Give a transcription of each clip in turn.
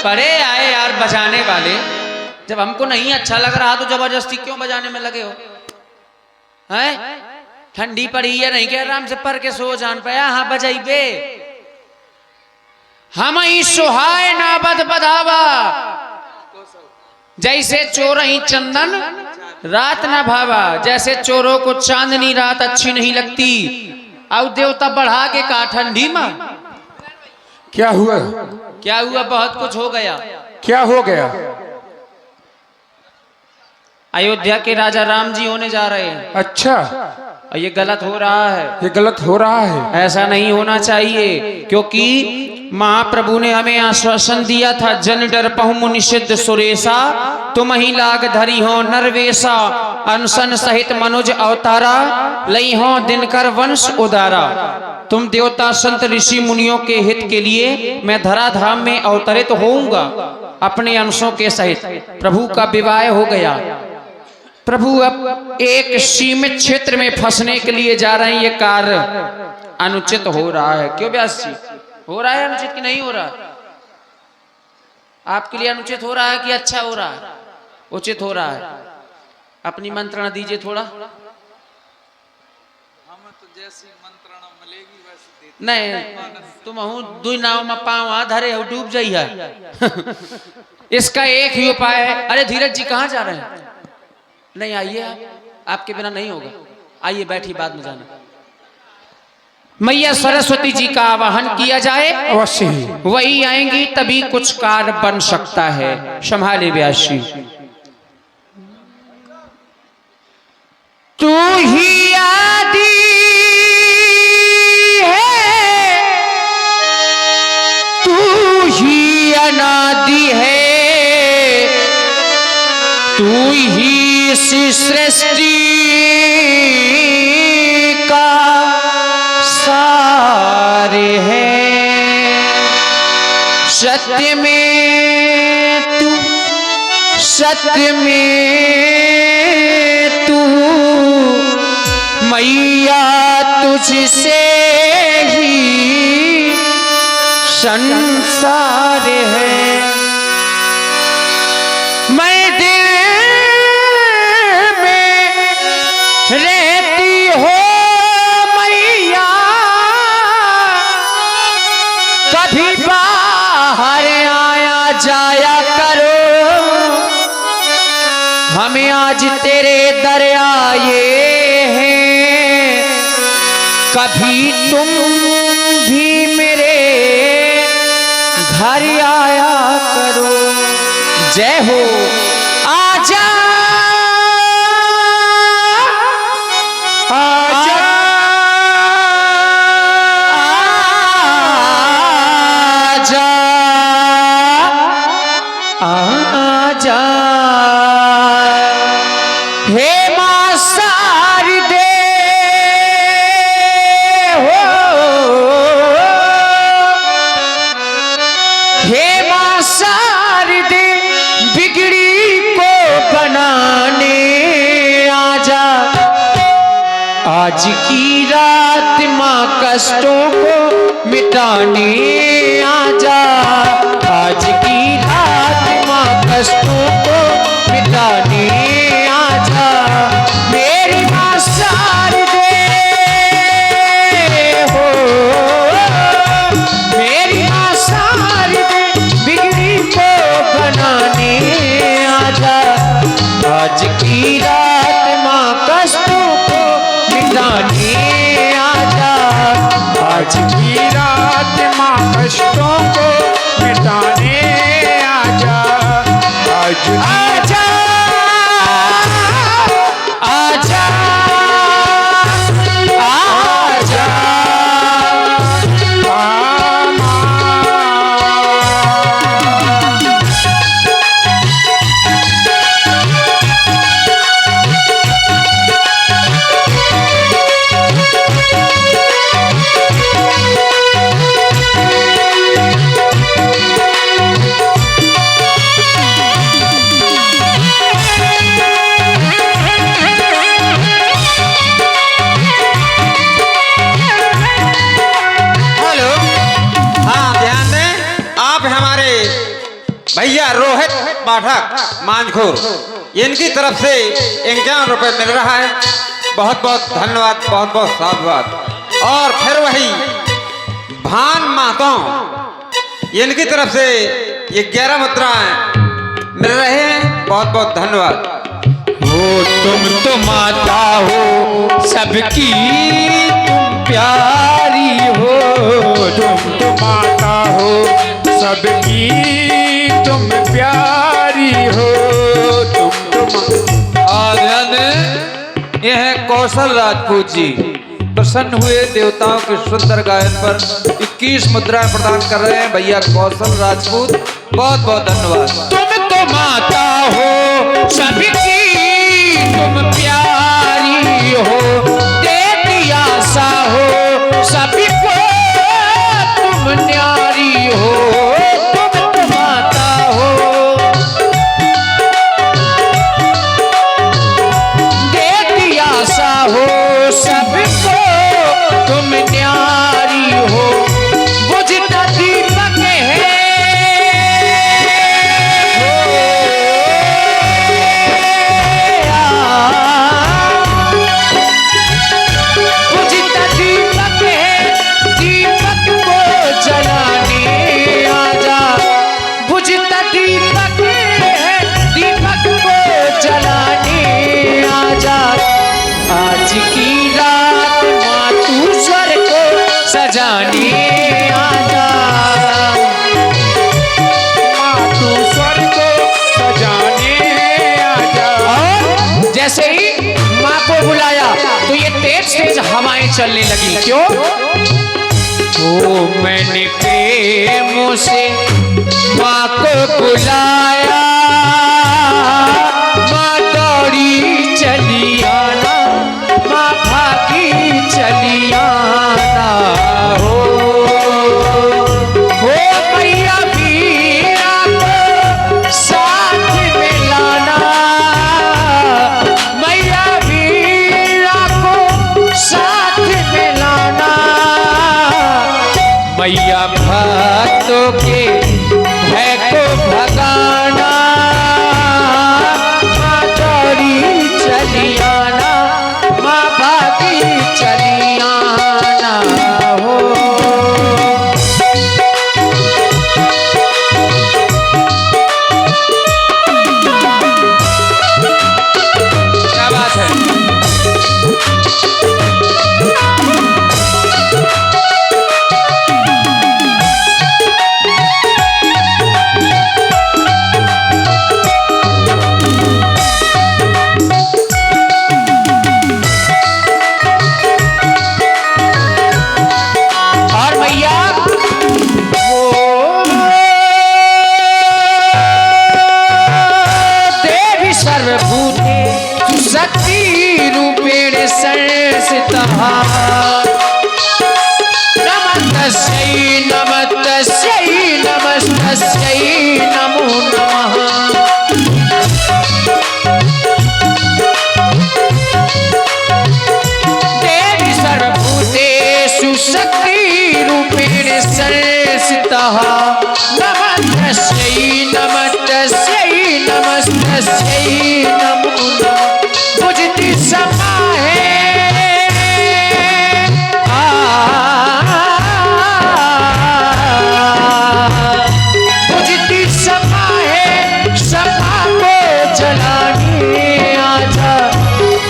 परे आए यार बजाने वाले, जब हमको नहीं अच्छा लग रहा तो जबरदस्ती क्यों बजाने में लगे हो? हैं? ठंडी पड़ी है, नहीं कह रहा हमसे पर के सो जान पाया। हाँ बजाइबे, हम ही सुहाय ना बद बधावा, जैसे चोर ही चंदन रात ना भावा। जैसे चोरों को चांदनी रात अच्छी नहीं लगती, और देवता बढ़ा के कहा ठंडी मां। क्या हुआ? क्या हुआ? बहुत कुछ हो गया। क्या हो गया? अयोध्या के राजा राम जी होने जा रहे हैं। अच्छा, और ये गलत हो रहा है। ये गलत हो रहा है। ऐसा नहीं होना चाहिए, क्योंकि महाप्रभु ने हमें आश्वासन दिया था, जन डर पहु मुनि सिद्ध सुरेशा, तुम ही लाग धरी हो नरवेशा, अनशन सहित मनुज अवतारा, लई हो दिनकर वंश उदारा। तुम देवता संत ऋषि मुनियों के हित के लिए मैं धराधाम में अवतरित होऊंगा अपने अंशों के सहित। प्रभु का विवाह हो गया। प्रभु अब एक सीमित क्षेत्र में फंसने के लिए जा रहे हैं। ये कार्य अनुचित हो रहा है। क्यों व्यास जी, हो रहा है अनुचित कि नहीं हो रहा? आपके लिए अनुचित हो रहा है कि अच्छा हो रहा है? उचित हो रहा है। अपनी मंत्रणा दीजिए थोड़ा। नहीं, तुम दो नाव में पाँव धरे हो, डूब जाइए। इसका एक ही उपाय है। अरे धीरज जी कहाँ जा रहे हैं? नहीं आइए, आपके बिना नहीं होगा। आइए बैठी, बाद में जाना। मैया सरस्वती जी का आवाहन किया जाए, अवश्य ही वही आएंगी तभी कुछ कार्य बन सकता है। संभाले व्यास जी। तू ही आदि है, तू ही अनादि है, तू ही इस सृष्टि का सार है। सत्य में तू, सत्य में तू, मैया तुझसे ही संसार है। मैं दिल में रहती हो मैया, कभी बाहर आया जाया करो। हमें आज तेरे दर आए हैं, कभी तुम भी मेरे घर आया करो। जय हो। आजा आजा आजा आजा, हे मां शारदे हो, हे मां शारदे, बिगड़ी को बनाने आजा। आज की रात मां कष्टों को मिटाने आजा। आज की रात मां कष्टों को मिटाने आजा। मेरी मां शारदे हो, मेरी मां शारदे, बिगड़ी को बनाने आजा। आज की रात मां कष्टों को मिटाने आजा। आज की रात मां कष्टों को मिटाने आजा। आज आजा आजा आजा, पाठक मांझखोर, इनकी तरफ से 51 रुपए मिल रहा है। बहुत बहुत धन्यवाद, बहुत बहुत साधुवाद। और फिर वही भान महतो, इनकी तरफ से 11 मुद्राएं मिल रहे हैं। बहुत बहुत धन्यवाद। हो तुम तो माता हो सबकी, तुम प्यारी हो, तुम तो माता हो सबकी, तुम प्यारी हो, तुम तो आर्यन, यह है कौशल राजपूत जी, प्रसन्न हुए देवताओं के सुंदर गायन पर 21 मुद्राएं प्रदान कर रहे हैं भैया कौशल राजपूत। बहुत बहुत धन्यवाद। तुम तो माता हो सबकी, तुम प्यारी हो, देती आशा हो सभी को, तुम न्यारी हो, तुम तो माता हो, देती आशा हो सभी को, तुम न्यारी हो, बुझता दीपक है, बुझता दीपक है, दीपक को जलाने आजा, बुझता दीपक है, दीपक को जलाने आजा, आज की रात माँ तू स्वर को सजाने आजा, माँ तू स्वर को सजाने आजा। और जैसे ही माँ को बुलाया तो ये तेज तेज हवाएं चलने लगी। क्यों? तो मैंने प्रेम से माँ को बुलाया, माँ दौड़ी चली आना, माँ भागी चली आना, हो मैया वीरा को साथ में लाना, मैया वीरा को साथ में लाना, मैया भक्तों के भय को भगाना, माँ दौड़ी चली आना, माँ भागी चली आना, हो क्या बात है। और मैया देवी सर्वभूते शक्ति रूपेण संस्थितः, नमस्तस्यै नमस्तस्यै नमस्तस्यै नमो नमः। देवी सर्वभूतेषु शक्तिरूपेण संस्थितः, नमस्तस्यै नमस्तस्यै नमस्तस्यै नमो नमः। बुझती समा है बुझती समा है, समा को जलाने आजा,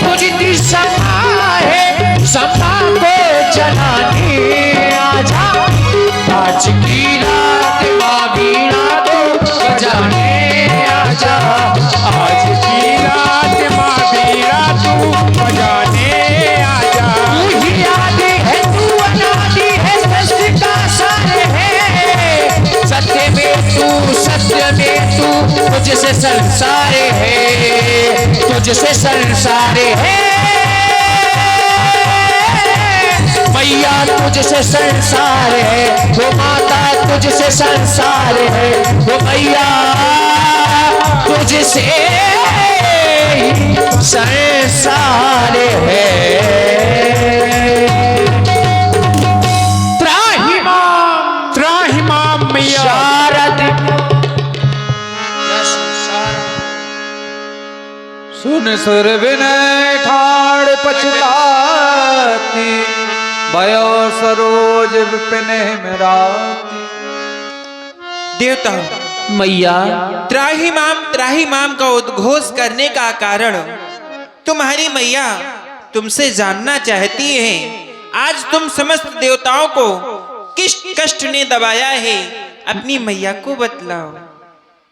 बुझती समा है, समा को जलाने आजा, आज की रात माँ वीणा को बजाने आजा, आज की रात माँ वीरा तू बजाने आजा। तू ही आदि है, तू अनादि है, सृष्टि का सार है, सत्य में तू, तुझसे संसार है, तुझसे संसार है, मैया तुझसे संसार है, वो माता तुझसे संसार है, वो मैया तुझसे संसार है। त्राहिमाम त्राहिमाम मैया। शारद सुन सुर विनय ठाड़ पछताती भयो सरोज विपिन मेराती। देवता मैया त्राही माम का उद्घोष करने का कारण तुम्हारी मैया तुमसे जानना चाहती है, आज तुम समस्त देवताओं को किस कष्ट ने दबाया है, अपनी मैया को बतलाओ।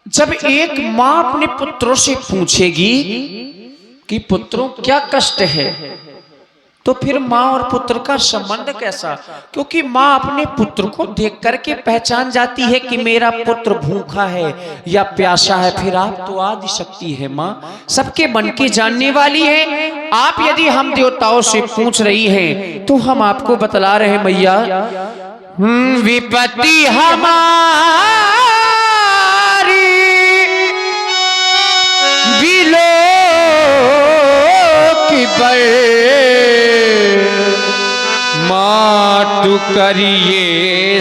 जब एक माँ अपने पुत्रों से पूछेगी कि पुत्रों क्या कष्ट है, तो फिर माँ और पुत्र का संबंध कैसा? क्योंकि माँ अपने पुत्र को देख करके पहचान जाती है कि मेरा पुत्र भूखा है या प्यासा है। फिर आप तो आदि शक्ति है माँ, सबके मन की जानने वाली है। आप यदि हम देवताओं से पूछ रही हैं तो हम आपको बतला रहे हैं मैया। विपत्ति हमारी बिलो की बड़ मातु करिए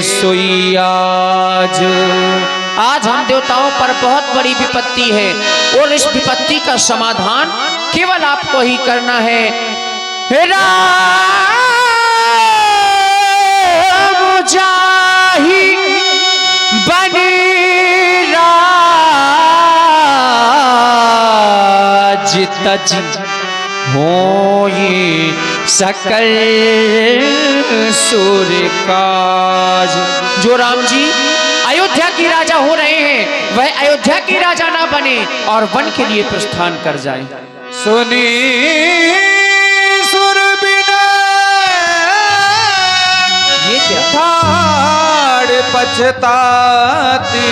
सोई आज। आज हम देवताओं पर बहुत बड़ी विपत्ति है और इस विपत्ति का समाधान केवल आपको ही करना है। राम जाहि बनी राज तज होई सकल सूर्य काज। जो राम जी अयोध्या के राजा हो रहे हैं वह अयोध्या के राजा ना बने और वन के लिए प्रस्थान कर जाए। सुनी सुर ये क्या? ठाड़ पछताती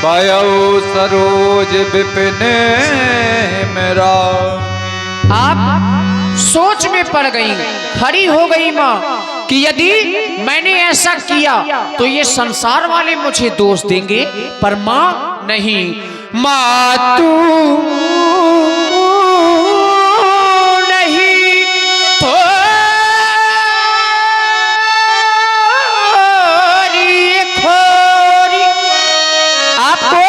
भयो सरोज विपिन मेरा। आप सोच में पड़ गई, खड़ी हो गई माँ कि यदि मैंने ऐसा किया तो ये संसार वाले मुझे दोष देंगे, पर माँ नहीं। माँ तू नहीं तो खोरी, आपको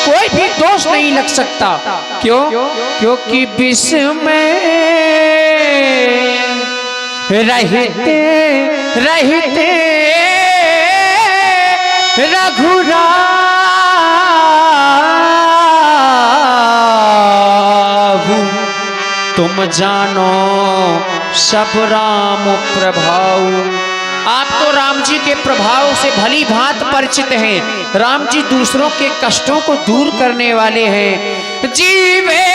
कोई भी दोष नहीं लग सकता। क्यों? क्योंकि विष में रहते रहते रघुराव तुम जानो सब राम प्रभाव। आप तो राम जी के प्रभाव से भली भांत परिचित हैं। राम जी दूसरों के कष्टों को दूर करने वाले हैं। जीवे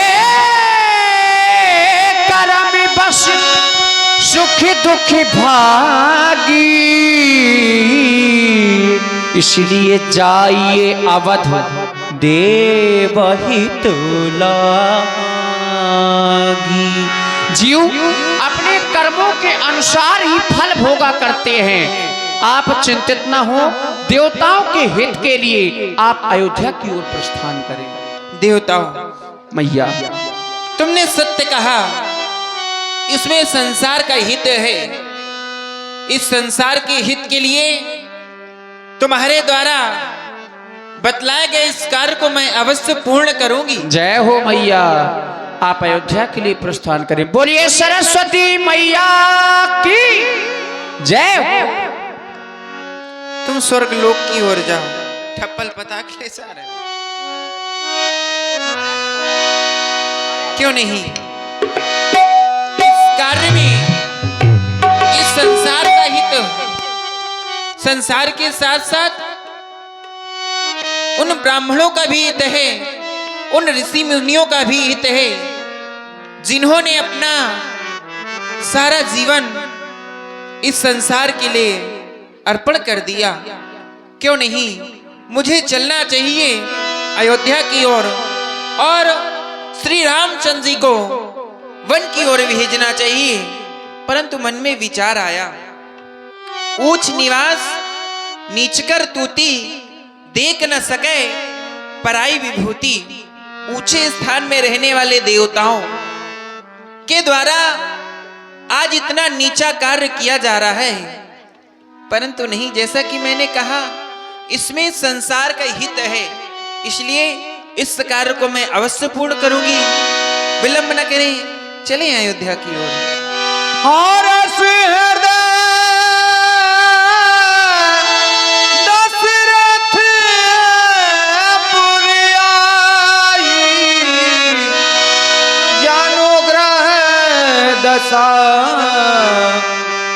करम बस सुख दुख भागी, इसलिए जाइए अवध देवहित लागी। जीव अपने कर्मों के अनुसार ही फल भोगा करते हैं। आप चिंतित न हो, देवताओं के हित के लिए आप अयोध्या की ओर प्रस्थान करें। देवताओं मैया तुमने सत्य कहा, इसमें संसार का हित है। इस संसार के हित के लिए तुम्हारे द्वारा बतलाए गए इस कार्य को मैं अवश्य पूर्ण करूंगी। जय हो मैया। आप अयोध्या के लिए प्रस्थान करें। बोलिए सरस्वती मैया की जय हो। तुम स्वर्ग लोक की ओर जाओ, ठप्पल पता के जा रहे हो। क्यों नहीं, इस कार्य में इस संसार का हित, संसार के साथ साथ उन ब्राह्मणों का भी हित है, उन ऋषि मुनियों का भी हित है, जिन्होंने अपना सारा जीवन इस संसार के लिए अर्पण कर दिया। क्यों नहीं, मुझे चलना चाहिए अयोध्या की ओर और श्री रामचंद्र जी को वन की ओर भेजना चाहिए। परंतु मन में विचार आया, ऊंच निवास नीचकर तूती, देख न सके पराई विभूति। ऊंचे स्थान में रहने वाले देवताओं के द्वारा आज इतना नीचा कार्य किया जा रहा है। परंतु नहीं, जैसा कि मैंने कहा, इसमें संसार का हित है, इसलिए इस कार्य को मैं अवश्य पूर्ण करूंगी। विलंब न करें, चलें अयोध्या की ओर। हरस हृदय दशरथ पुरयाई, जानुग्रह दशा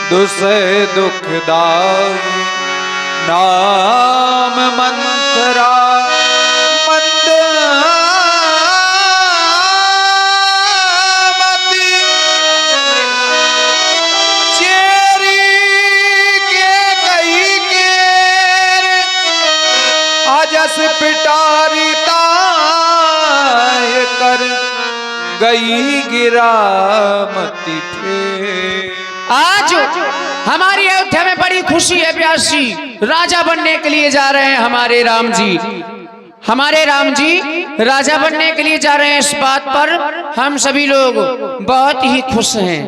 दुसह दुखदाई, नाम मंत्रा पिटारिता कर गई गिरामती थे। आज हमारी अयोध्या में बड़ी खुशी है प्यासी, राजा बनने के लिए जा रहे हैं हमारे राम जी। हमारे राम जी राजा बनने के लिए जा रहे हैं, इस बात पर हम सभी लोग बहुत ही खुश हैं,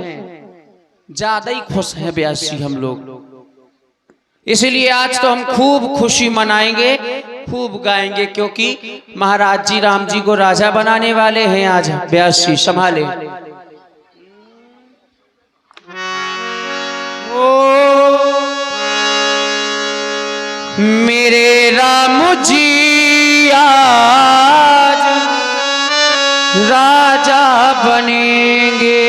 ज्यादा ही खुश हैं प्यासी हम लोग। इसलिए आज तो हम खूब खुशी मनाएंगे, खूब गाएंगे, क्योंकि महाराज जी राम जी को राजा बनाने वाले हैं। आज ब्यासी संभाले। मेरे राम जी आज राजा बनेंगे,